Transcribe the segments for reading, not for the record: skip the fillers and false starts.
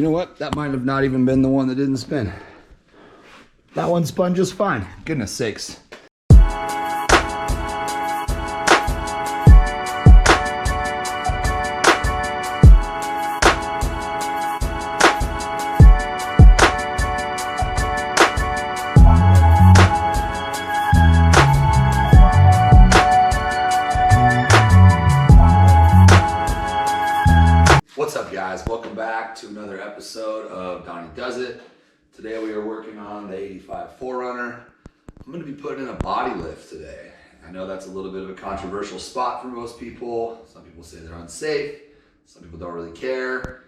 You know what? That might have not even been the one that didn't spin. That one spun just fine. Goodness sakes. What's up, guys? Welcome back to another episode of Donnie Does It. Today we are working on the 85 4Runner. I'm going to be putting in a body lift today. I know that's a little bit of a controversial spot for most people. Some people say they're unsafe. Some people don't really care.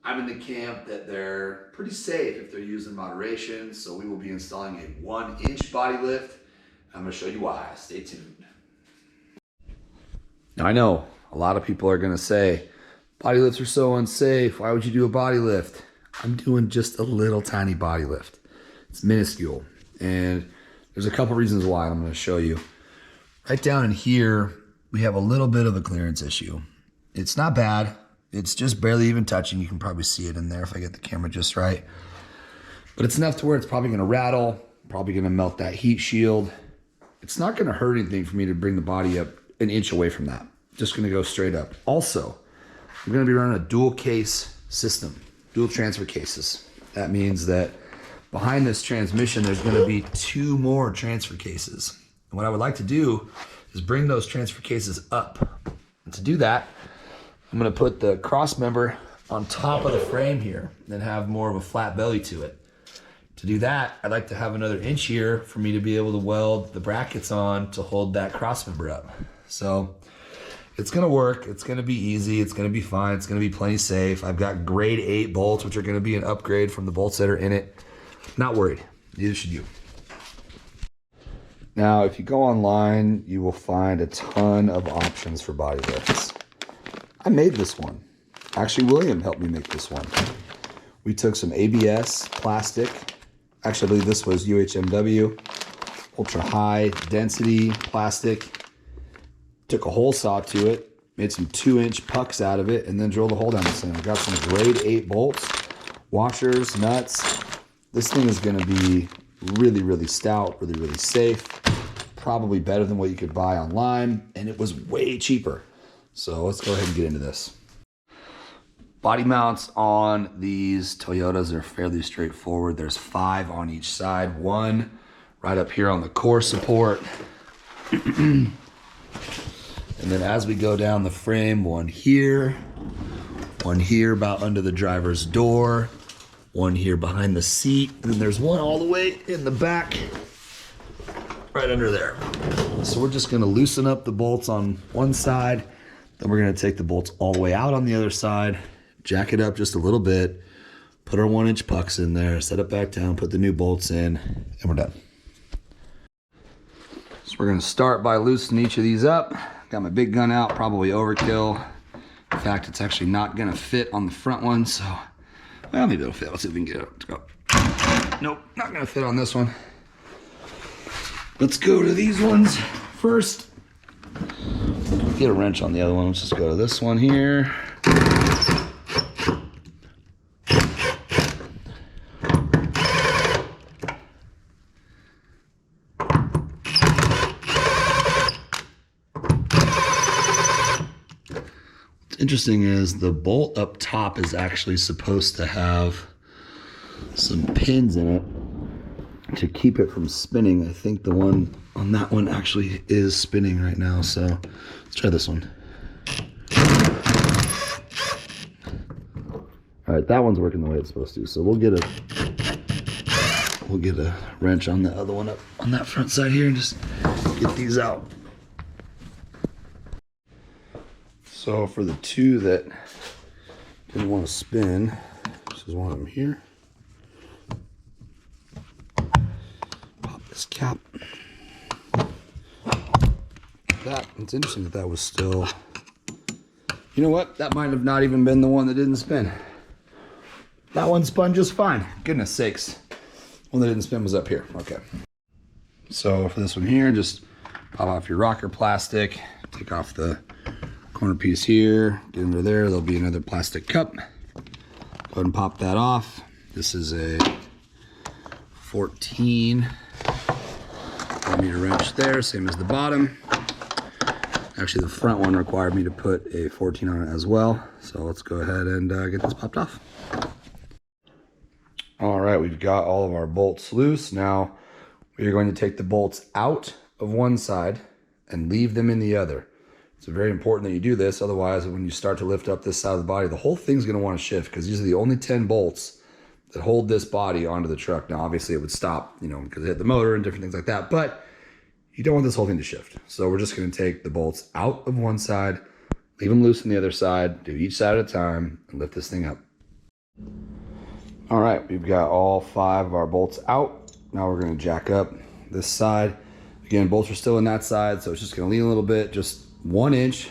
I'm in the camp that they're pretty safe if they're used in moderation. So we will be installing a 1-inch body lift. I'm going to show you why. Stay tuned. Now I know a lot of people are going to say, body lifts are so unsafe. Why would you do a body lift? I'm doing just a little tiny body lift. It's minuscule. And there's a couple reasons why I'm going to show you. Right down in here, we have a little bit of a clearance issue. It's not bad. It's just barely even touching. You can probably see it in there if I get the camera just right. But it's enough to where it's probably going to rattle, probably going to melt that heat shield. It's not going to hurt anything for me to bring the body up an inch away from that. Just going to go straight up. Also, we're going to be running a dual case system, dual transfer cases. That means that behind this transmission, there's going to be 2 more transfer cases. And what I would like to do is bring those transfer cases up. And to do that, I'm going to put the cross member on top of the frame here and have more of a flat belly to it. To do that, I'd like to have another inch here for me to be able to weld the brackets on to hold that cross member up. So it's gonna work, it's gonna be easy, it's gonna be fine, it's gonna be plenty safe. I've got grade 8 bolts, which are gonna be an upgrade from the bolts that are in it. Not worried, neither should you. Now, if you go online, you will find a ton of options for body lifts. I made this one. Actually, William helped me make this one. We took some ABS plastic. Actually, I believe this was UHMW, ultra high density plastic. Took a hole saw to it, made some 2-inch pucks out of it, and then drilled a hole down the center. Got some grade 8 bolts, washers, nuts. This thing is gonna be really, really stout, really, really safe. Probably better than what you could buy online, and it was way cheaper. So let's go ahead and get into this. Body mounts on these Toyotas are fairly straightforward. There's 5 on each side. 1 right up here on the core support. And then as we go down the frame, 1 here about under the driver's door, 1 here behind the seat, and then there's 1 all the way in the back, right under there. So we're just gonna loosen up the bolts on one side, then we're gonna take the bolts all the way out on the other side, jack it up just a little bit, put our 1-inch pucks in there, set it back down, put the new bolts in, and we're done. So we're gonna start by loosening each of these up. Got my big gun out, probably overkill. In fact, it's actually not gonna fit on the front one, so, well, maybe it'll fit. Let's see if we can get it to go. Nope, not gonna fit on this one. Let's go to these ones first. Get a wrench on the other one. Let's just go to this one here. Interesting is the bolt up top is actually supposed to have some pins in it to keep it from spinning. I think the one on that one actually is spinning right now, so let's try this one. All right, that one's working the way it's supposed to, so we'll get a wrench on the other one up on that front side here and just get these out. So for the 2 that didn't want to spin, this is one of them here. Pop this cap. It's interesting that that was still, you know what? That might have not even been the one that didn't spin. That one spun just fine. Goodness sakes. One that didn't spin was up here. Okay. So for this one here, just pop off your rocker plastic, take off the corner piece here, get under there. There'll be another plastic cup. Go go ahead and pop that off. This is a 14 millimeter wrench there, same as the bottom. Actually, the front one required me to put a 14 on it as well. So let's go ahead and get this popped off. All right, we've got all of our bolts loose. Now we're going to take the bolts out of one side and leave them in the other. It's very important that you do this. Otherwise, when you start to lift up this side of the body, the whole thing's going to want to shift, because these are the only 10 bolts that hold this body onto the truck. Now, obviously it would stop, because it hit the motor and different things like that, but you don't want this whole thing to shift. So we're just going to take the bolts out of one side, leave them loose on the other side, do each side at a time, and lift this thing up. All right, we've got all 5 of our bolts out. Now we're going to jack up this side. Again, bolts are still in that side, so it's just going to lean a little bit, just 1 inch,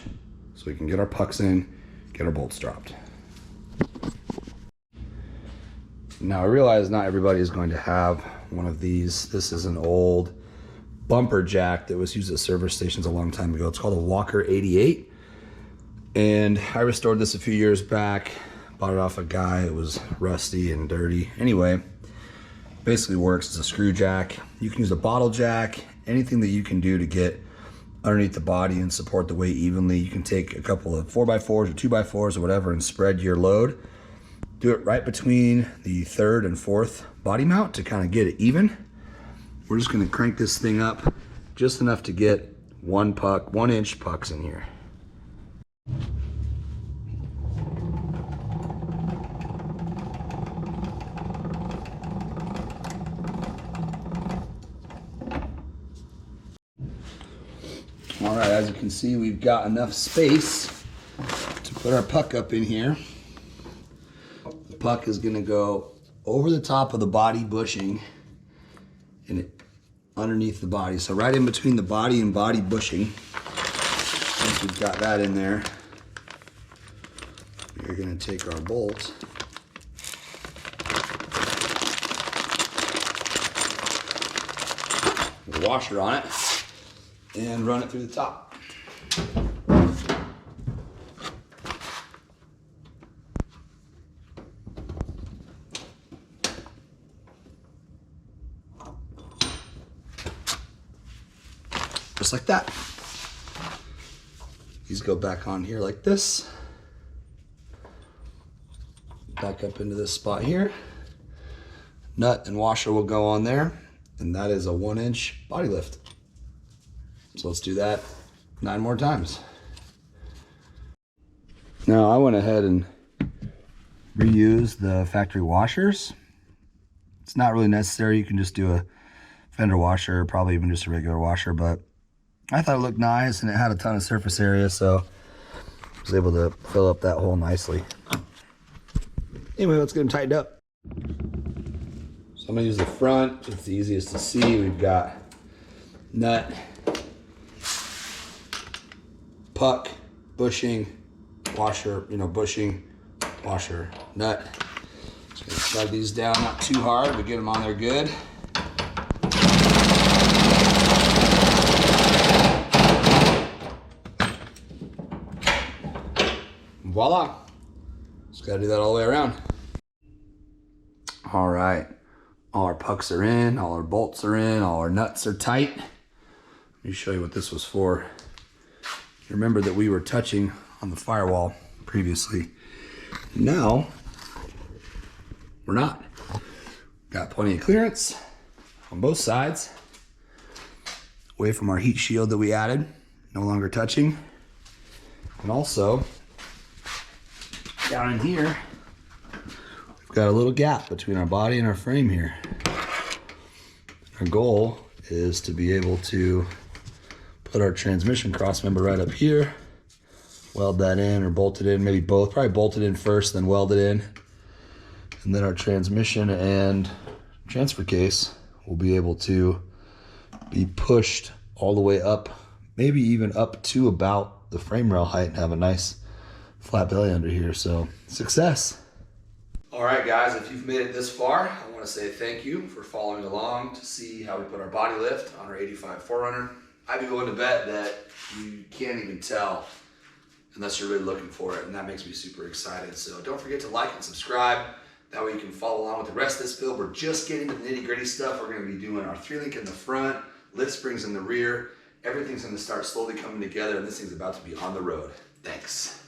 so we can get our pucks in, get our bolts dropped. Now I realize not everybody is going to have one of these. This is an old bumper jack that was used at service stations a long time ago. It's called a Walker 88, and I restored this a few years back. Bought it off a guy. It was rusty and dirty. Anyway, basically works as a screw jack. You can use a bottle jack, anything that you can do to get underneath the body and support the weight evenly. You can take a couple of 4x4s or 2x4s or whatever and spread your load. Do it right between the 3rd and 4th body mount to kind of get it even. We're just going to crank this thing up just enough to get 1 inch pucks in here. All right, as you can see, we've got enough space to put our puck up in here. The puck is going to go over the top of the body bushing and underneath the body. So right in between the body and body bushing. Once we've got that in there, we're going to take our bolt with a washer on it and run it through the top. Just like that. These go back on here like this. Back up into this spot here. Nut and washer will go on there, and that is a 1 inch body lift. So let's do that 9 more times. Now I went ahead and reused the factory washers. It's not really necessary. You can just do a fender washer, probably even just a regular washer, but I thought it looked nice and it had a ton of surface area, so I was able to fill up that hole nicely. Anyway, let's get them tightened up. So I'm gonna use the front. It's the easiest to see. We've got nut, puck, bushing, washer, bushing, washer, nut. Just gonna slide these down, not too hard, but get them on there good. Voila. Just gotta do that all the way around. All right, all our pucks are in, all our bolts are in, all our nuts are tight. Let me show you what this was for. You remember that we were touching on the firewall previously. Now, we're not. Got plenty of clearance on both sides. Away from our heat shield that we added, no longer touching. And also, down in here, we've got a little gap between our body and our frame here. Our goal is to be able to put our transmission cross member right up here, weld that in or bolt it in, maybe both, probably bolt it in first, then weld it in. And then our transmission and transfer case will be able to be pushed all the way up, maybe even up to about the frame rail height, and have a nice flat belly under here. So success. All right, guys, if you've made it this far, I want to say thank you for following along to see how we put our body lift on our 85 4Runner. I'd be willing to bet that you can't even tell unless you're really looking for it, and that makes me super excited. So don't forget to like and subscribe. That way you can follow along with the rest of this build. We're just getting to the nitty-gritty stuff. We're going to be doing our 3-link in the front, lift springs in the rear. Everything's going to start slowly coming together, and this thing's about to be on the road. Thanks.